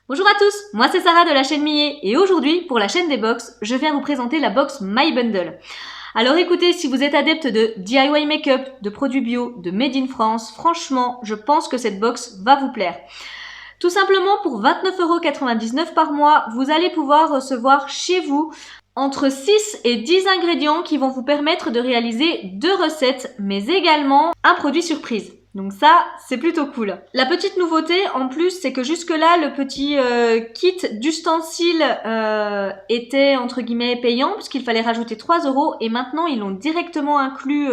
Bonjour à tous, moi c'est Sarah de la chaîne Millet et aujourd'hui pour la chaîne des box, je viens vous présenter la box My Bundle. Alors écoutez, si vous êtes adepte de DIY make-up, de produits bio, de Made in France, franchement, je pense que cette box va vous plaire. Tout simplement pour 29,99 € par mois, vous allez pouvoir recevoir chez vous entre 6 et 10 ingrédients qui vont vous permettre de réaliser 2 recettes, mais également un produit surprise. Donc ça, c'est plutôt cool. La petite nouveauté en plus, c'est que jusque-là, le petit kit d'ustensiles était entre guillemets payant puisqu'il fallait rajouter 3 € et maintenant ils l'ont directement inclus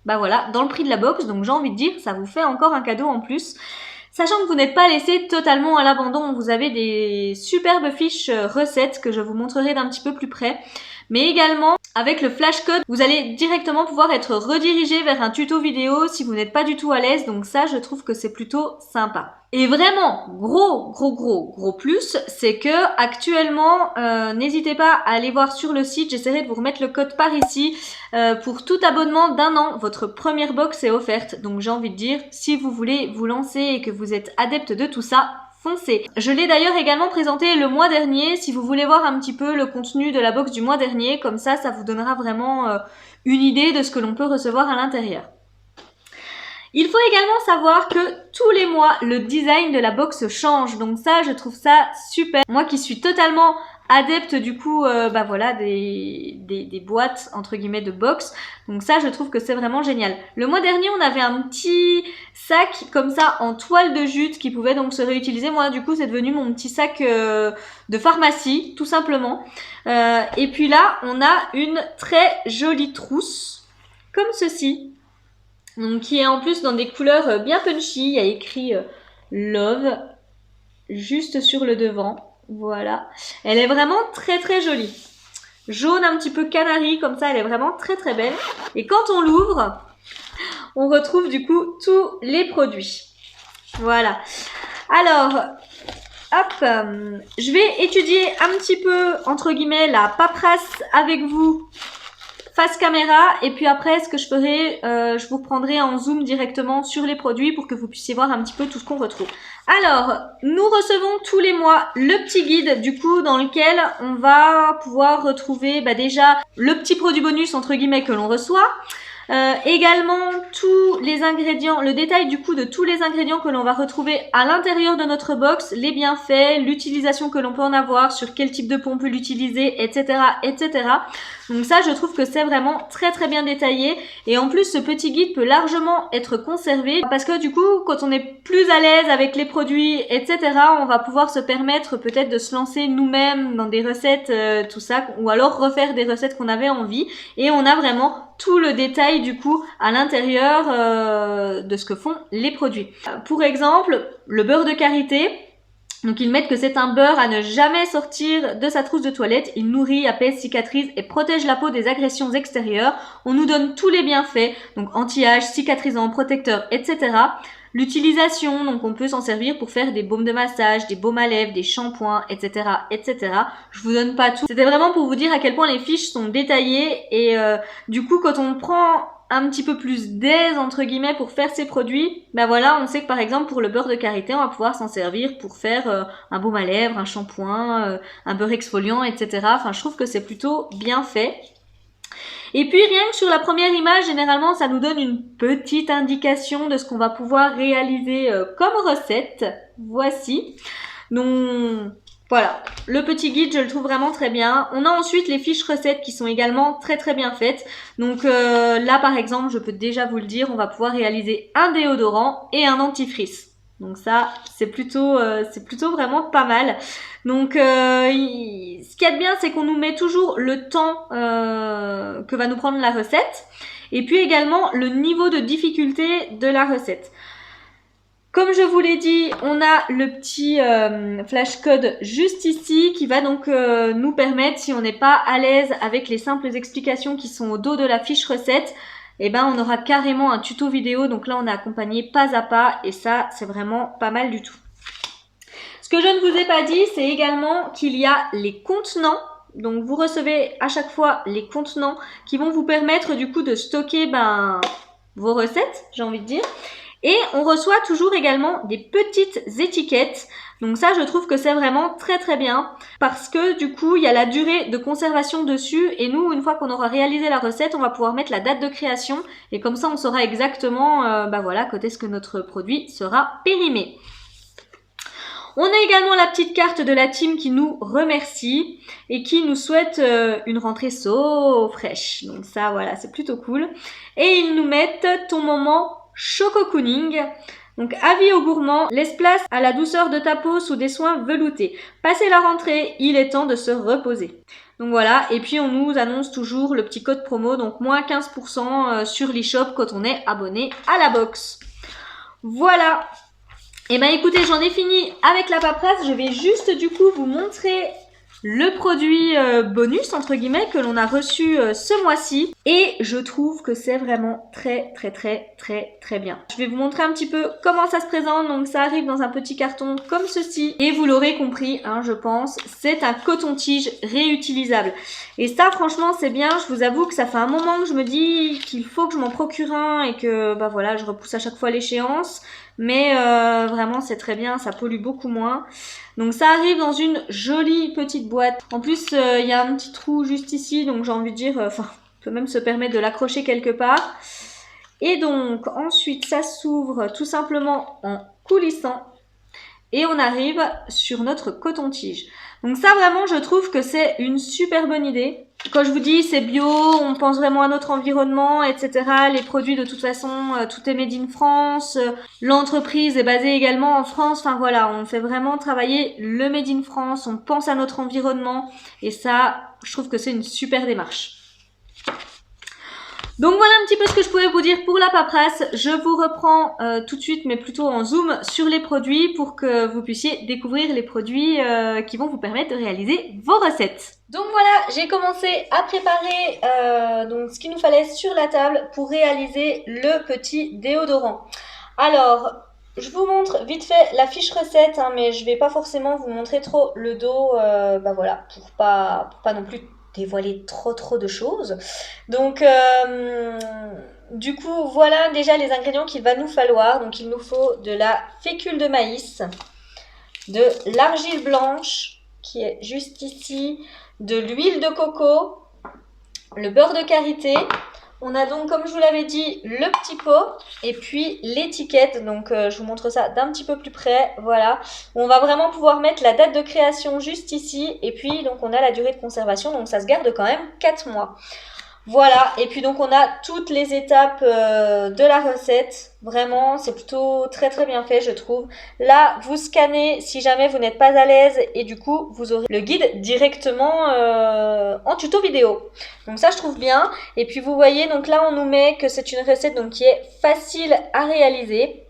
dans le prix de la box. Donc j'ai envie de dire, ça vous fait encore un cadeau en plus. Sachant que vous n'êtes pas laissé totalement à l'abandon, vous avez des superbes fiches recettes que je vous montrerai d'un petit peu plus près. Mais également, avec le flash code, vous allez directement pouvoir être redirigé vers un tuto vidéo si vous n'êtes pas du tout à l'aise. Donc ça, je trouve que c'est plutôt sympa. Et vraiment, gros plus, c'est que actuellement, n'hésitez pas à aller voir sur le site. J'essaierai de vous remettre le code par ici. Pour tout abonnement d'1 an, votre première box est offerte. Donc j'ai envie de dire, si vous voulez vous lancer et que vous êtes adepte de tout ça, foncez. Je l'ai d'ailleurs également présenté le mois dernier. Si vous voulez voir un petit peu le contenu de la box du mois dernier, comme ça vous donnera vraiment une idée de ce que l'on peut recevoir à l'intérieur. Il faut également savoir que tous les mois, le design de la box change. Donc ça, je trouve ça super. Moi qui suis totalement adepte du coup des boîtes entre guillemets de box. Donc ça, je trouve que c'est vraiment génial. Le mois dernier, on avait un petit sac comme ça en toile de jute qui pouvait donc se réutiliser. Moi, du coup, c'est devenu mon petit sac de pharmacie, tout simplement. Et puis là, on a une très jolie trousse comme ceci. Donc, qui est en plus dans des couleurs bien punchy. Il y a écrit Love juste sur le devant. Voilà. Elle est vraiment très jolie. Jaune un petit peu canari comme ça. Elle est vraiment très belle. Et quand on l'ouvre, on retrouve du coup tous les produits. Voilà. Alors, hop, je vais étudier un petit peu, entre guillemets, la paperasse avec vous face caméra, et puis après ce que je ferai, je vous reprendrai en zoom directement sur les produits pour que vous puissiez voir un petit peu tout ce qu'on retrouve. Alors, nous recevons tous les mois le petit guide du coup dans lequel on va pouvoir retrouver déjà le petit produit bonus entre guillemets que l'on reçoit. Également tous les ingrédients, le détail du coup de tous les ingrédients que l'on va retrouver à l'intérieur de notre box, les bienfaits, l'utilisation que l'on peut en avoir, sur quel type de peau on peut l'utiliser, etc. Donc ça, je trouve que c'est vraiment très bien détaillé. Et en plus, ce petit guide peut largement être conservé parce que du coup, quand on est plus à l'aise avec les produits, etc., on va pouvoir se permettre peut-être de se lancer nous-mêmes dans des recettes, tout ça, ou alors refaire des recettes qu'on avait envie. Et on a vraiment tout le détail du coup à l'intérieur de ce que font les produits. Pour exemple, le beurre de karité. Donc ils mettent que c'est un beurre à ne jamais sortir de sa trousse de toilette. Il nourrit, apaise, cicatrise et protège la peau des agressions extérieures. On nous donne tous les bienfaits, donc anti-âge, cicatrisant, protecteur, etc. L'utilisation, donc on peut s'en servir pour faire des baumes de massage, des baumes à lèvres, des shampoings, etc. Je vous donne pas tout. C'était vraiment pour vous dire à quel point les fiches sont détaillées et du coup quand on prend un petit peu plus d'aise entre guillemets pour faire ces produits, voilà, on sait que par exemple pour le beurre de karité, on va pouvoir s'en servir pour faire un baume à lèvres, un shampoing, un beurre exfoliant, etc. Enfin, je trouve que c'est plutôt bien fait. Et puis rien que sur la première image, généralement, ça nous donne une petite indication de ce qu'on va pouvoir réaliser comme recette. Voici. Donc voilà, le petit guide, je le trouve vraiment très bien. On a ensuite les fiches recettes qui sont également très bien faites. Donc là, par exemple, je peux déjà vous le dire, on va pouvoir réaliser un déodorant et un dentifrice. Donc ça, c'est plutôt vraiment pas mal. Donc ce qu'il y a de bien, c'est qu'on nous met toujours le temps que va nous prendre la recette. Et puis également le niveau de difficulté de la recette. Comme je vous l'ai dit, on a le petit flash code juste ici qui va donc nous permettre, si on n'est pas à l'aise avec les simples explications qui sont au dos de la fiche recette, on aura carrément un tuto vidéo. Donc là, on est accompagné pas à pas et ça, c'est vraiment pas mal du tout. Ce que je ne vous ai pas dit, c'est également qu'il y a les contenants. Donc vous recevez à chaque fois les contenants qui vont vous permettre du coup de stocker vos recettes, j'ai envie de dire. Et on reçoit toujours également des petites étiquettes. Donc ça, je trouve que c'est vraiment très très bien parce que du coup, il y a la durée de conservation dessus et nous, une fois qu'on aura réalisé la recette, on va pouvoir mettre la date de création et comme ça, on saura exactement voilà, quand est-ce que notre produit sera périmé. On a également la petite carte de la team qui nous remercie et qui nous souhaite une rentrée fraîche. Donc ça, voilà, c'est plutôt cool. Et ils nous mettent ton moment Choco-cooning. Donc, avis aux gourmands, laisse place à la douceur de ta peau sous des soins veloutés. Passé la rentrée, il est temps de se reposer. Donc voilà, et puis on nous annonce toujours le petit code promo, donc moins 15% sur l'e-shop quand on est abonné à la box. Voilà. Et ben écoutez, j'en ai fini avec la paperasse. Je vais juste du coup vous montrer le produit bonus entre guillemets que l'on a reçu ce mois-ci et je trouve que c'est vraiment très bien. Je vais vous montrer un petit peu comment ça se présente. Donc ça arrive dans un petit carton comme ceci et vous l'aurez compris, hein, je pense, c'est un coton-tige réutilisable. Et ça franchement c'est bien, je vous avoue que ça fait un moment que je me dis qu'il faut que je m'en procure un et que bah voilà, je repousse à chaque fois l'échéance. Mais vraiment c'est très bien, ça pollue beaucoup moins. Donc ça arrive dans une jolie petite boîte. En plus il y a un petit trou juste ici, donc j'ai envie de dire, on peut même se permettre de l'accrocher quelque part. Et donc ensuite ça s'ouvre tout simplement en coulissant. Et on arrive sur notre coton-tige. Donc ça vraiment je trouve que c'est une super bonne idée. Quand je vous dis c'est bio, on pense vraiment à notre environnement, etc. Les produits de toute façon, tout est made in France. L'entreprise est basée également en France. Enfin voilà, on fait vraiment travailler le made in France. On pense à notre environnement. Et ça, je trouve que c'est une super démarche. Donc voilà un petit peu ce que je pouvais vous dire pour la paperasse. Je vous reprends tout de suite, mais plutôt en zoom sur les produits pour que vous puissiez découvrir les produits qui vont vous permettre de réaliser vos recettes. Donc voilà, j'ai commencé à préparer donc ce qu'il nous fallait sur la table pour réaliser le petit déodorant. Alors, je vous montre vite fait la fiche recette, hein, mais je vais pas forcément vous montrer trop le dos, bah voilà, pour pas non plus dévoiler trop de choses. Donc du coup voilà déjà les ingrédients qu'il va nous falloir. Donc il nous faut de la fécule de maïs, de l'argile blanche qui est juste ici, de l'huile de coco, le beurre de karité. On a donc, comme je vous l'avais dit, le petit pot et puis l'étiquette. Donc, je vous montre ça d'un petit peu plus près. Voilà. On va vraiment pouvoir mettre la date de création juste ici. Et puis, donc, on a la durée de conservation. Donc, ça se garde quand même 4 mois. Voilà. Et puis, donc, on a toutes les étapes de la recette. Vraiment, c'est plutôt très bien fait, je trouve. Là, vous scannez si jamais vous n'êtes pas à l'aise. Et du coup, vous aurez le guide directement en tuto vidéo. Donc ça, je trouve bien. Et puis, vous voyez, donc là, on nous met que c'est une recette donc, qui est facile à réaliser.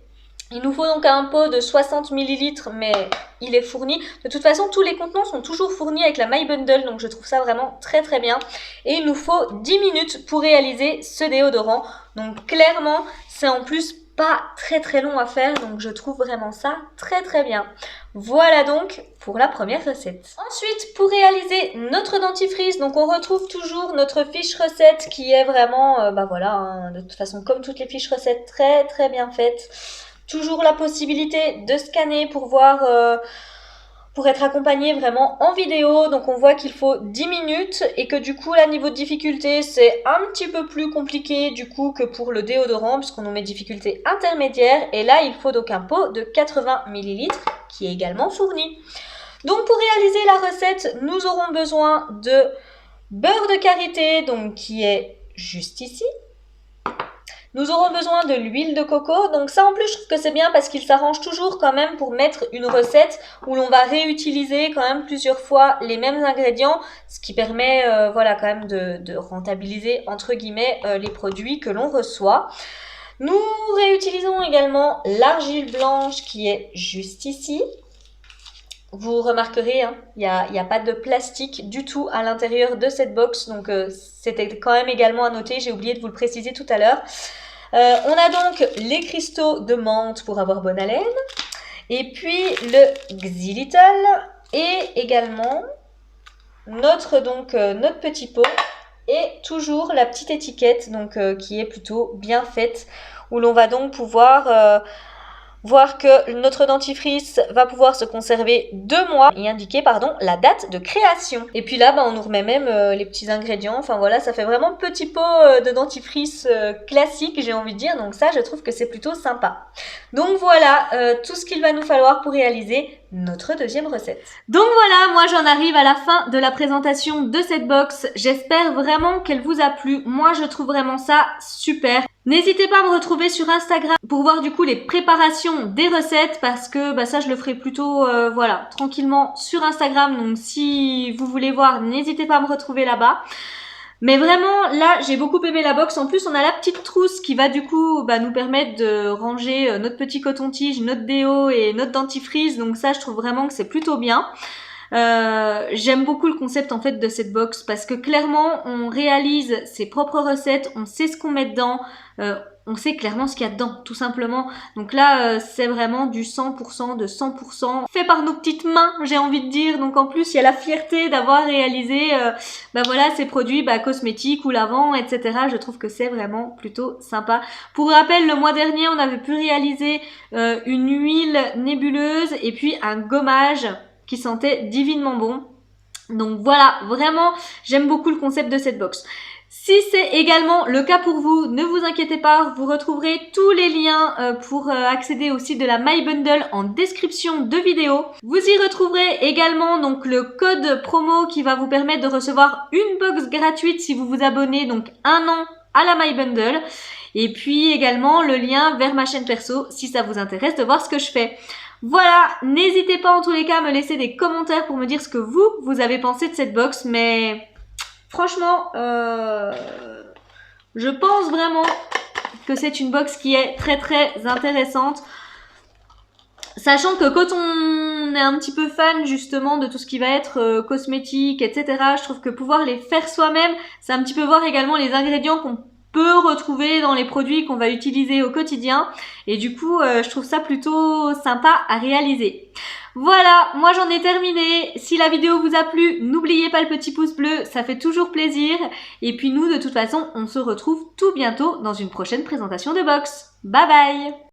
Il nous faut donc un pot de 60 ml, mais il est fourni. De toute façon, tous les contenants sont toujours fournis avec la My Bundle, donc je trouve ça vraiment très bien. Et il nous faut 10 minutes pour réaliser ce déodorant. Donc clairement, c'est en plus pas très long à faire, donc je trouve vraiment ça très bien. Voilà donc pour la première recette. Ensuite, pour réaliser notre dentifrice, donc on retrouve toujours notre fiche recette qui est vraiment, bah voilà, hein, de toute façon comme toutes les fiches recettes, très bien faites. Toujours la possibilité de scanner pour voir, pour être accompagné vraiment en vidéo. Donc on voit qu'il faut 10 minutes et que du coup là niveau de difficulté c'est un petit peu plus compliqué du coup que pour le déodorant puisqu'on nous met difficulté intermédiaire. Et là il faut donc un pot de 80 ml qui est également fourni. Donc pour réaliser la recette, nous aurons besoin de beurre de karité donc qui est juste ici. Nous aurons besoin de l'huile de coco. Donc ça en plus je trouve que c'est bien parce qu'il s'arrange toujours quand même pour mettre une recette où l'on va réutiliser quand même plusieurs fois les mêmes ingrédients. Ce qui permet voilà quand même de rentabiliser entre guillemets les produits que l'on reçoit. Nous réutilisons également l'argile blanche qui est juste ici. Vous remarquerez, hein, il n'y a pas de plastique du tout à l'intérieur de cette box. Donc c'était quand même également à noter, j'ai oublié de vous le préciser tout à l'heure. On a donc les cristaux de menthe pour avoir bonne haleine. Et puis le xylitol. Et également notre petit pot. Et toujours la petite étiquette donc, qui est plutôt bien faite. où l'on va donc pouvoir voir que notre dentifrice va pouvoir se conserver 2 mois et indiquer la date de création. Et puis là, on nous remet même les petits ingrédients. Enfin voilà, ça fait vraiment petit pot de dentifrice classique, j'ai envie de dire. Donc ça, je trouve que c'est plutôt sympa. Donc voilà, tout ce qu'il va nous falloir pour réaliser notre deuxième recette. Donc voilà, moi j'en arrive à la fin de la présentation de cette box. J'espère vraiment qu'elle vous a plu. Moi, je trouve vraiment ça super. N'hésitez pas à me retrouver sur Instagram pour voir du coup les préparations des recettes parce que ça je le ferai plutôt tranquillement sur Instagram. Donc si vous voulez voir, n'hésitez pas à me retrouver là-bas. Mais vraiment là j'ai beaucoup aimé la box. En plus on a la petite trousse qui va du coup nous permettre de ranger notre petit coton-tige, notre déo et notre dentifrice. Donc ça je trouve vraiment que c'est plutôt bien. J'aime beaucoup le concept en fait de cette box parce que clairement on réalise ses propres recettes, on sait ce qu'on met dedans, on sait clairement ce qu'il y a dedans tout simplement. Donc là c'est vraiment du 100% de 100% fait par nos petites mains, j'ai envie de dire. Donc en plus il y a la fierté d'avoir réalisé ces produits cosmétiques ou lavants, etc. Je trouve que c'est vraiment plutôt sympa. Pour rappel, le mois dernier on avait pu réaliser une huile nébuleuse et puis un gommage qui sentait divinement bon. Donc voilà, vraiment, j'aime beaucoup le concept de cette box. Si c'est également le cas pour vous, ne vous inquiétez pas, vous retrouverez tous les liens pour accéder au site de la My Bundle en description de vidéo. Vous y retrouverez également donc le code promo qui va vous permettre de recevoir une box gratuite si vous vous abonnez donc 1 an à la My Bundle. Et puis également le lien vers ma chaîne perso si ça vous intéresse de voir ce que je fais. Voilà, n'hésitez pas en tous les cas à me laisser des commentaires pour me dire ce que vous avez pensé de cette box, mais franchement, je pense vraiment que c'est une box qui est très très intéressante. Sachant que quand on est un petit peu fan justement de tout ce qui va être cosmétique, etc., je trouve que pouvoir les faire soi-même, c'est un petit peu voir également les ingrédients qu'on peut retrouver dans les produits qu'on va utiliser au quotidien. Et du coup, je trouve ça plutôt sympa à réaliser. Voilà, moi j'en ai terminé. Si la vidéo vous a plu, n'oubliez pas le petit pouce bleu, ça fait toujours plaisir. Et puis nous, de toute façon, on se retrouve tout bientôt dans une prochaine présentation de box. Bye bye!